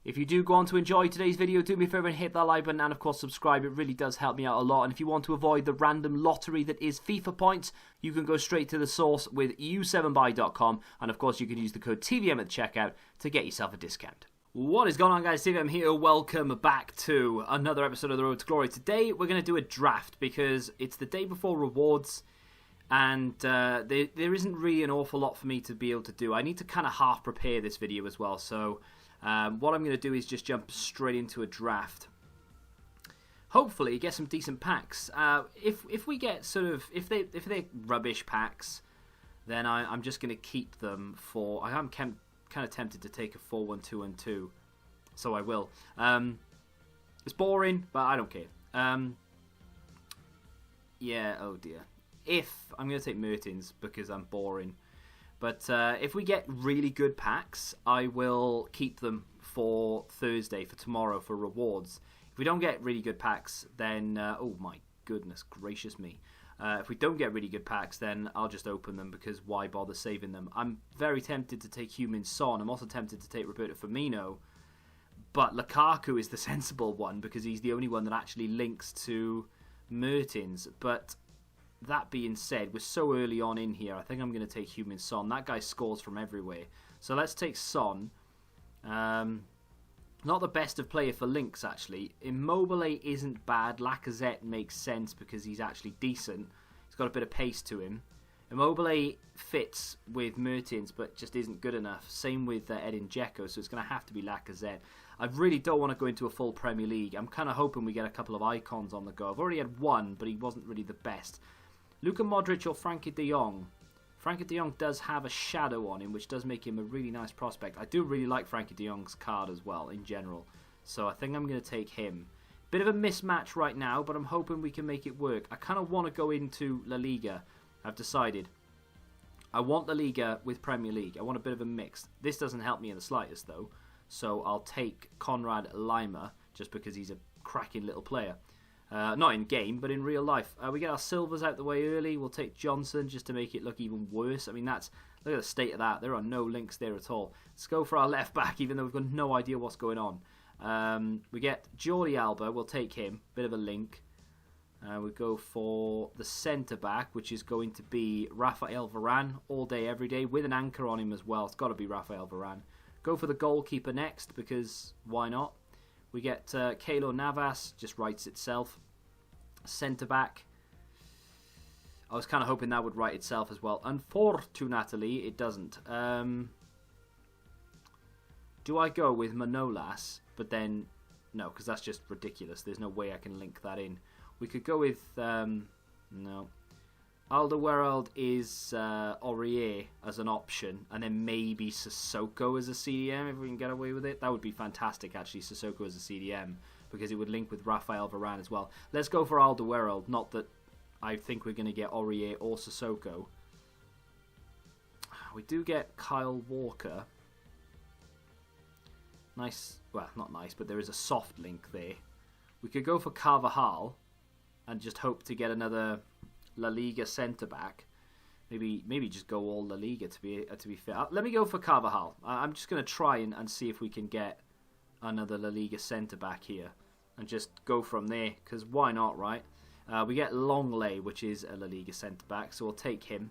If you do go on to enjoy today's video, do me a favour and hit that like button and of course subscribe. It really does help me out a lot. And if you want to avoid the random lottery that is FIFA points, you can go straight to the source with u7buy.com, and of course you can use the code TVM at the checkout to get yourself a discount. What is going on, guys? TVM here. Welcome back to another episode of The Road to Glory. Today we're going to do a draft because it's the day before rewards, and there isn't really an awful lot for me to be able to do. I need to kind of half prepare this video as well, so what I'm going to do is just jump straight into a draft. Hopefully get some decent packs. If we get sort of, if they're rubbish packs, then I'm just going to keep them for, I am kind of tempted to take a 4-1-2-1-2, so I will. It's boring, but I don't care. Yeah, oh dear. I'm going to take Mertens because I'm boring. But if we get really good packs, I will keep them for Thursday, for tomorrow, for rewards. If we don't get really good packs, then... oh my goodness gracious me. If we don't get really good packs, then I'll just open them because why bother saving them? I'm very tempted to take Heung-min Son. I'm also tempted to take Roberto Firmino. But Lukaku is the sensible one because he's the only one that actually links to Mertens. But... that being said, we're so early on in here, I think I'm going to take Heung-min Son. That guy scores from everywhere. So let's take Son. Not the best of player for links, actually. Immobile isn't bad. Lacazette makes sense because he's actually decent. He's got a bit of pace to him. Immobile fits with Mertens, but just isn't good enough. Same with Edin Dzeko, so it's going to have to be Lacazette. I really don't want to go into a full Premier League. I'm kind of hoping we get a couple of icons on the go. I've already had one, but he wasn't really the best. Luka Modric or Frankie de Jong. Frankie de Jong does have a shadow on him, which does make him a really nice prospect. I do really like Frankie de Jong's card as well, in general. So I think I'm going to take him. Bit of a mismatch right now, but I'm hoping we can make it work. I kind of want to go into La Liga. I've decided. I want La Liga with Premier League. I want a bit of a mix. This doesn't help me in the slightest, though. So I'll take Konrad Laimer, just because he's a cracking little player. Not in game, but in real life. We get our silvers out the way early. We'll take Johnson just to make it look even worse. I mean, look at the state of that. There are no links there at all. Let's go for our left back, even though we've got no idea what's going on. We get Jordi Alba. We'll take him. Bit of a link. We go for the centre back, which is going to be Rafael Varane all day, every day, with an anchor on him as well. It's got to be Rafael Varane. Go for the goalkeeper next, because why not? We get Keylor Navas, just writes itself. Centre back. I was kind of hoping that would write itself as well. Unfortunately, it doesn't. Do I go with Manolas? But then, no, because that's just ridiculous. There's no way I can link that in. We could go with, no. Alderweireld is Aurier as an option, and then maybe Sissoko as a CDM if we can get away with it. That would be fantastic, actually, Sissoko as a CDM, because it would link with Rafael Varane as well. Let's go for Alderweireld, not that I think we're going to get Aurier or Sissoko. We do get Kyle Walker. Nice, well, not nice, but there is a soft link there. We could go for Carvajal and just hope to get another La Liga centre back. Maybe just go all La Liga to be fair. Let me go for Carvajal. I'm just going to try and see if we can get another La Liga centre back here and just go from there, because why not, right? We get Longley, which is a La Liga centre back, so we'll take him,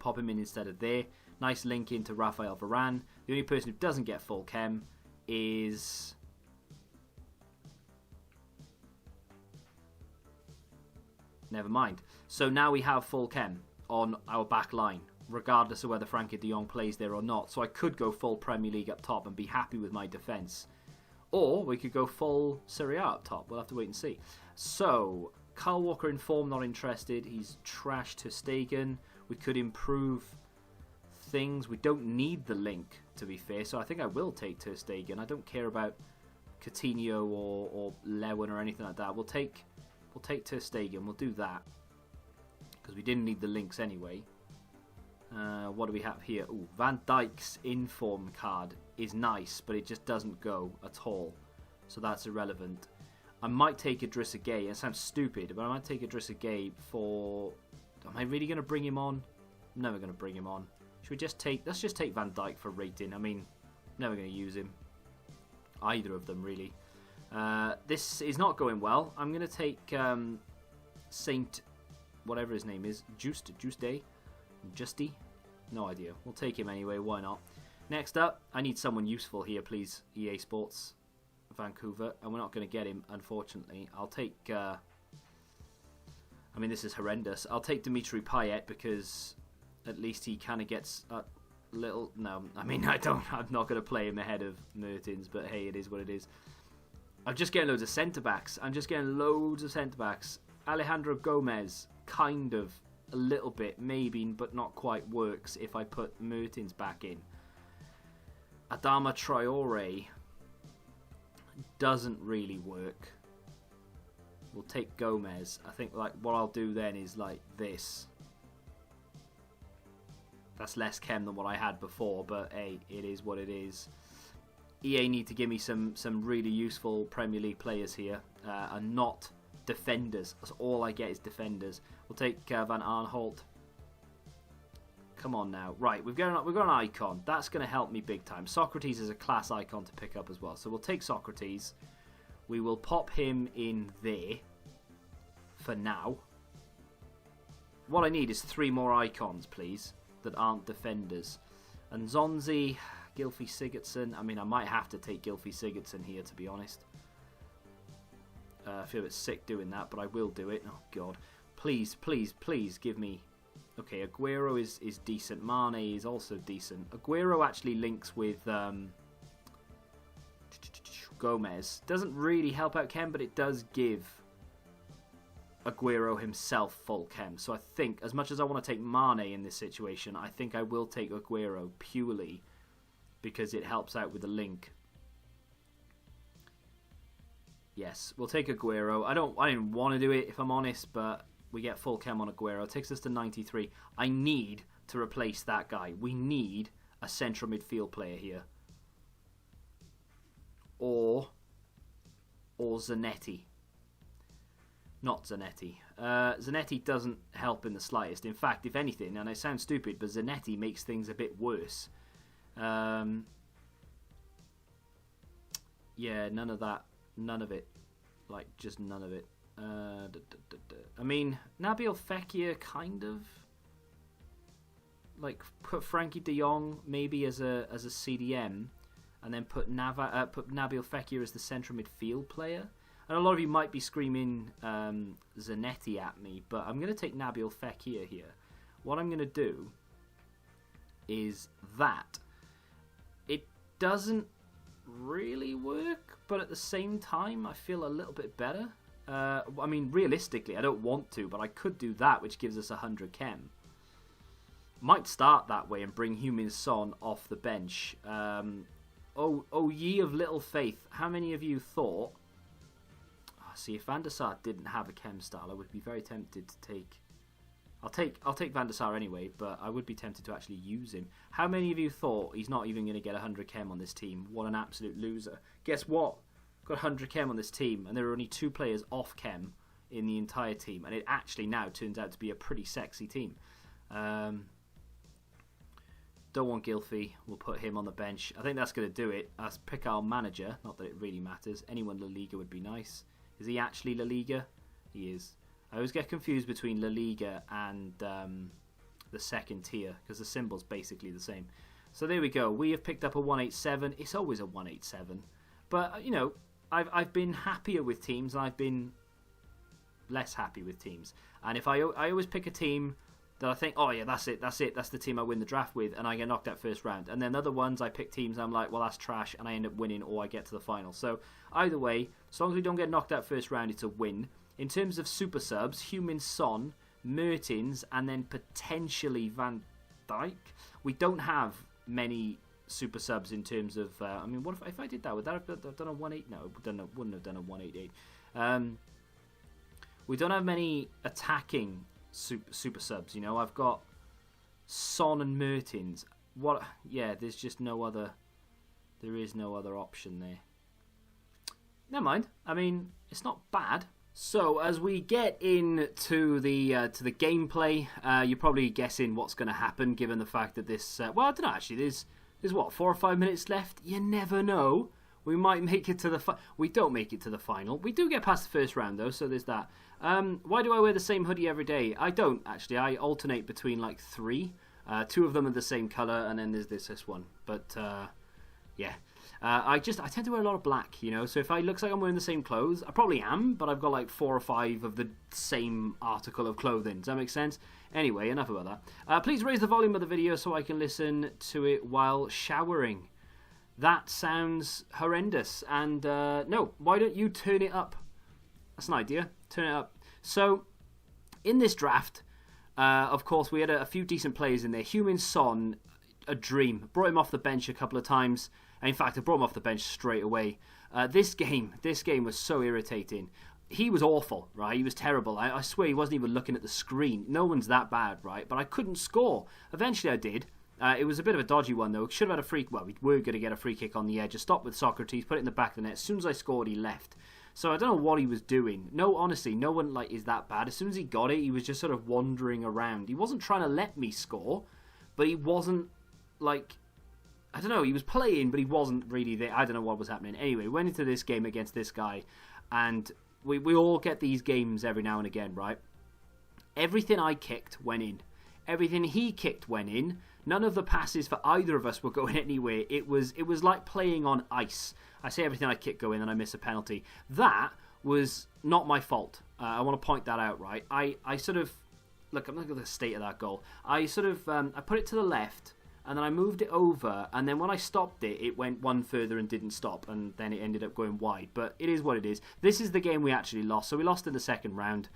pop him in instead of there. Nice link into Rafael Varane. The only person who doesn't get full chem is never mind. So now we have full chem on our back line, regardless of whether Frankie de Jong plays there or not. So I could go full Premier League up top and be happy with my defence. Or we could go full Serie A up top. We'll have to wait and see. So, Kyle Walker in form, not interested. He's trash to Stegen. We could improve things. We don't need the link, to be fair. So I think I will take Ter Stegen. I don't care about Coutinho or Lewin or anything like that. We'll take Ter Stegen. We'll do that, because we didn't need the links anyway. What do we have here? Ooh, Van Dijk's inform card is nice, but it just doesn't go at all. So that's irrelevant. I might take Idrissa Gueye. It sounds stupid, but I might take Idrissa Gueye for... Am I really going to bring him on? I'm never going to bring him on. Should we just take... Let's just take Van Dijk for rating. I mean, I'm never going to use him. either of them, really. This is not going well. I'm going to take Saint, whatever his name is, Justy? No idea. We'll take him anyway, why not? Next up, I need someone useful here, please, EA Sports Vancouver, and we're not going to get him, unfortunately. I'll take... I mean, this is horrendous. I'll take Dimitri Payet because at least he kind of gets a little... No, I mean, I'm not going to play him ahead of Mertens, but hey, it is what it is. I'm just getting loads of centre-backs. Alejandro Gomez, kind of, a little bit, maybe, but not quite works if I put Mertens back in. Adama Traore doesn't really work. We'll take Gomez. I think like what I'll do then is like this. That's less chem than what I had before, but hey, it is what it is. EA need to give me some really useful Premier League players here, and not defenders. That's all I get is defenders. We'll take Van Aanholt. Come on now. Right, we've got an icon. That's going to help me big time. Socrates is a class icon to pick up as well. So we'll take Socrates. We will pop him in there for now. What I need is 3 more icons, please, that aren't defenders. And Zonzi, Gylfi Sigurdsson. I mean, I might have to take Gylfi Sigurdsson here, to be honest. I feel a bit sick doing that, but I will do it. Oh, God. Please, please, please give me... Okay, Aguero is decent. Mane is also decent. Aguero actually links with Gomez. Doesn't really help out chem, but it does give Aguero himself full chem. So I think, as much as I want to take Mane in this situation, I think I will take Aguero purely because it helps out with the link. Yes, we'll take Aguero. I didn't want to do it, if I'm honest, but we get full chem on Aguero. It takes us to 93. I need to replace that guy. We need a central midfield player here. Or Zanetti. Not Zanetti. Zanetti doesn't help in the slightest. In fact, if anything, and I sound stupid, but Zanetti makes things a bit worse. Yeah, none of that. None of it. Like, just none of it. I mean, Nabil Fekir kind of... Like, put Frankie de Jong maybe as a CDM, and then put Nabil Fekir as the central midfield player. And a lot of you might be screaming Zanetti at me, but I'm going to take Nabil Fekir here. What I'm going to do is that. It doesn't really work, but at the same time, I feel a little bit better. I mean, realistically, I don't want to, but I could do that, which gives us 100 chem. Might start that way and bring Heung-min Son off the bench. Oh, ye of little faith, how many of you thought... see, if Van der Sar didn't have a chem style, I would be very tempted to take... I'll take Van der Sar anyway, but I would be tempted to actually use him. How many of you thought he's not even going to get 100 chem on this team? What an absolute loser. Guess what? Got 100 chem on this team, and there are only 2 players off chem in the entire team, and it actually now turns out to be a pretty sexy team. Don't want Gylfi. We'll put him on the bench. I think that's going to do it. Let's pick our manager. Not that it really matters. Anyone La Liga would be nice. Is he actually La Liga? He is. I always get confused between La Liga and the second tier, because the symbol's basically the same. So there we go. We have picked up a 187. It's always a 187. But, you know, I've been happier with teams, and I've been less happy with teams. And if I always pick a team that I think, oh yeah, that's it, that's the team I win the draft with, and I get knocked out first round. And then other ones, I pick teams and I'm like, well, that's trash, and I end up winning, or I get to the final. So either way, as long as we don't get knocked out first round, it's a win. In terms of super subs, Heung-min Son, Mertens, and then potentially Van Dijk. We don't have many super subs in terms of... I mean, what if I did that? Would that have done a 1-8? No, wouldn't have done a 188. We don't have many attacking super subs, you know. I've got Son and Mertens. What? Yeah, there's just no other... There is no other option there. Never mind. I mean, it's not bad. So as we get into the gameplay, you're probably guessing what's going to happen, given the fact that this... well, I don't know, actually. There's what, 4 or 5 minutes left? You never know. We might make it to the... We don't make it to the final. We do get past the first round, though, so there's that. Why do I wear the same hoodie every day? I don't, actually. I alternate between, like, 3. 2 of them are the same colour, and then there's this one. But, yeah. I tend to wear a lot of black, you know, so if I looks like I'm wearing the same clothes, I probably am, but I've got like 4 or 5 of the same article of clothing. Does that make sense? Anyway, enough about that. Please raise the volume of the video so I can listen to it while showering. That sounds horrendous, and no, why don't you turn it up? That's an idea. Turn it up. So, in this draft, of course, we had a few decent players in there. Heung-min Son, a dream. Brought him off the bench a couple of times. In fact, I brought him off the bench straight away. This game was so irritating. He was awful, right? He was terrible. I swear he wasn't even looking at the screen. No one's that bad, right? But I couldn't score. Eventually I did. It was a bit of a dodgy one, though. Should have had a free... Well, we were going to get a free kick on the edge. I stopped with Socrates, put it in the back of the net. As soon as I scored, he left. So I don't know what he was doing. No, honestly, no one is that bad. As soon as he got it, he was just sort of wandering around. He wasn't trying to let me score, but he wasn't, like... I don't know, he was playing, but he wasn't really there. I don't know what was happening. Anyway, went into this game against this guy, and we all get these games every now and again, right? Everything I kicked went in. Everything he kicked went in. None of the passes for either of us were going anywhere. It was like playing on ice. I say everything I kick go in and I miss a penalty. That was not my fault. I want to point that out, right? I sort of... Look, I'm not going to state of that goal. I sort of... I put it to the left... And then I moved it over, and then when I stopped it, it went one further and didn't stop, and then it ended up going wide. But it is what it is. This is the game we actually lost, so we lost in the second round.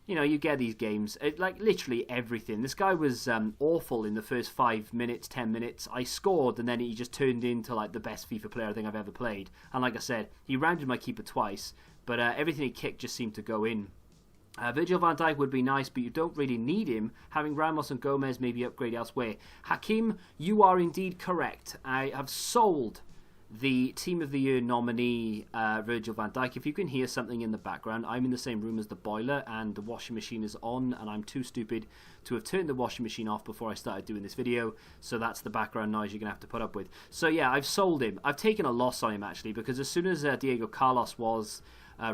You know, you get these games, like literally everything. This guy was awful in the first 5 minutes, 10 minutes. I scored, and then he just turned into like the best FIFA player I think I've ever played. And like I said, he rounded my keeper twice, but everything he kicked just seemed to go in. Virgil van Dijk would be nice, but you don't really need him. Having Ramos and Gomez maybe upgrade elsewhere. Hakim, you are indeed correct. I have sold the Team of the Year nominee, Virgil van Dijk. If you can hear something in the background, I'm in the same room as the boiler, and the washing machine is on, and I'm too stupid to have turned the washing machine off before I started doing this video, so that's the background noise you're going to have to put up with. So yeah, I've sold him. I've taken a loss on him, actually, because as soon as Diego Carlos was...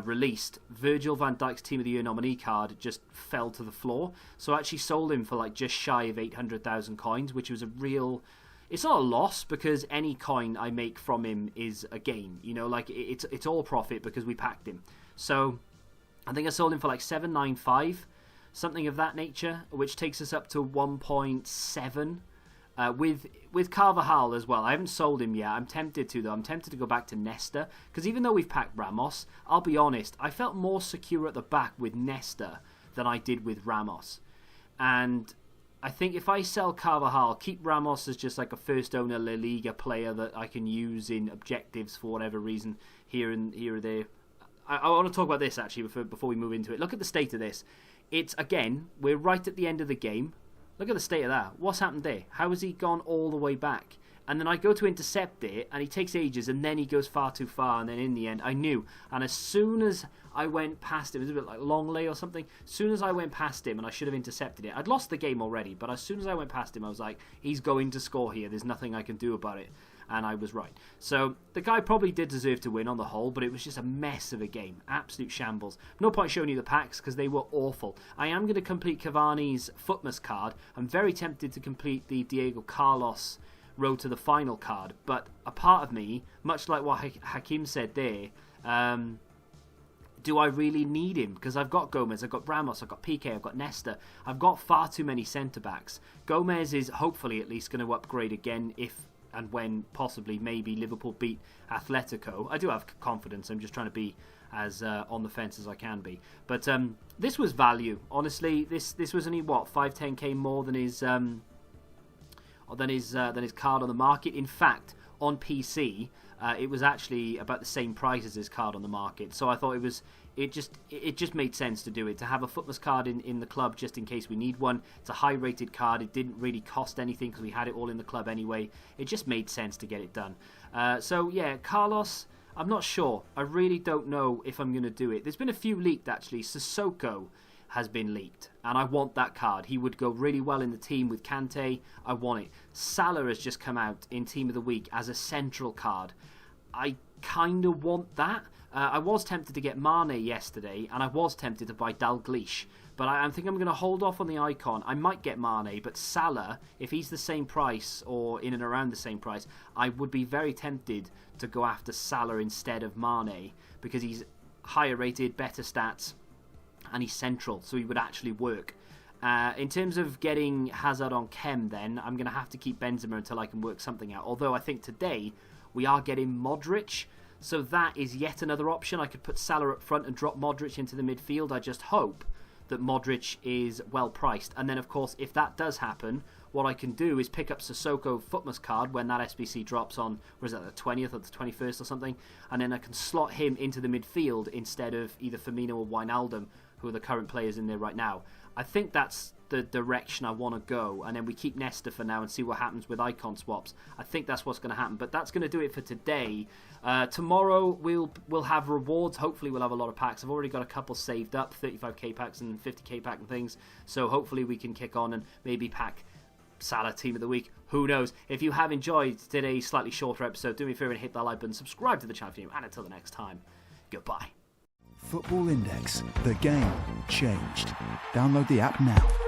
released, Virgil van Dijk's Team of the Year nominee card just fell to the floor. So I actually sold him for like just shy of 800,000 coins, which was a real... It's not a loss because any coin I make from him is a gain. You know, like it's all profit because we packed him. So I think I sold him for like 795, something of that nature, which takes us up to 1.7. With Carvajal as well. I haven't sold him yet. I'm tempted to, though. I'm tempted to go back to Nesta. Because even though we've packed Ramos, I'll be honest, I felt more secure at the back with Nesta than I did with Ramos. And I think if I sell Carvajal, keep Ramos as just like a first owner La Liga player that I can use in objectives for whatever reason here or there. I want to talk about this actually before we move into it. Look at the state of this. It's, again, we're right at the end of the game. Look at the state of that. What's happened there? How has he gone all the way back? And then I go to intercept it, and he takes ages, and then he goes far too far, and then in the end, I knew. And as soon as I went past him, it was a bit like Longley or something, as soon as I went past him, and I should have intercepted it, I'd lost the game already, but as soon as I went past him, I was like, he's going to score here, there's nothing I can do about it. And I was right. So the guy probably did deserve to win on the whole, but it was just a mess of a game. Absolute shambles. No point showing you the packs because they were awful. I am going to complete Cavani's Footmas card. I'm very tempted to complete the Diego Carlos Road to the Final card, but a part of me, much like what Hakim said there, do I really need him? Because I've got Gomez, I've got Ramos, I've got Piqué, I've got Nesta. I've got far too many centre-backs. Gomez is hopefully at least going to upgrade again if and when possibly maybe Liverpool beat Atletico. I do have confidence. I'm just trying to be as on the fence as I can be. But this was value. Honestly, this was only what 5-10k more than his card on the market. In fact, on PC, it was actually about the same price as his card on the market. So I thought it just made sense to do it, to have a Footmas card in the club just in case we need one. It's a high rated card. It didn't really cost anything because we had it all in the club anyway. It just made sense to get it done. So yeah, Carlos, I'm not sure. I really don't know if I'm going to do it. There's been a few leaked actually. Sissoko has been leaked, and I want that card. He would go really well in the team with Kante. I want it. Salah has just come out in Team of the Week as a central card. I kind of want that. I was tempted to get Mane yesterday, and I was tempted to buy Dalglish. But I think I'm going to hold off on the icon. I might get Mane, but Salah, if he's the same price or in and around the same price, I would be very tempted to go after Salah instead of Mane because he's higher rated, better stats, and he's central, so he would actually work. In terms of getting Hazard on Chem, then, I'm going to have to keep Benzema until I can work something out. Although I think today we are getting Modric, so that is yet another option. I could put Salah up front and drop Modric into the midfield. I just hope that Modric is well priced. And then, of course, if that does happen, what I can do is pick up Sissoko Footmas card when that SBC drops on, what is that, the 20th or the 21st or something, and then I can slot him into the midfield instead of either Firmino or Wijnaldum, who are the current players in there right now. I think that's the direction I want to go, and then we keep Nesta for now and see what happens with icon swaps. I think that's what's going to happen, but that's going to do it for today. Tomorrow we'll have rewards. Hopefully we'll have a lot of packs. I've already got a couple saved up, 35k packs and 50k pack and things, so hopefully we can kick on and maybe pack Salah Team of the Week. Who knows? If you have enjoyed today's slightly shorter episode, do me a favour and hit that like button, subscribe to the channel, and until the next time, goodbye. Football Index. The game changed. Download the app now.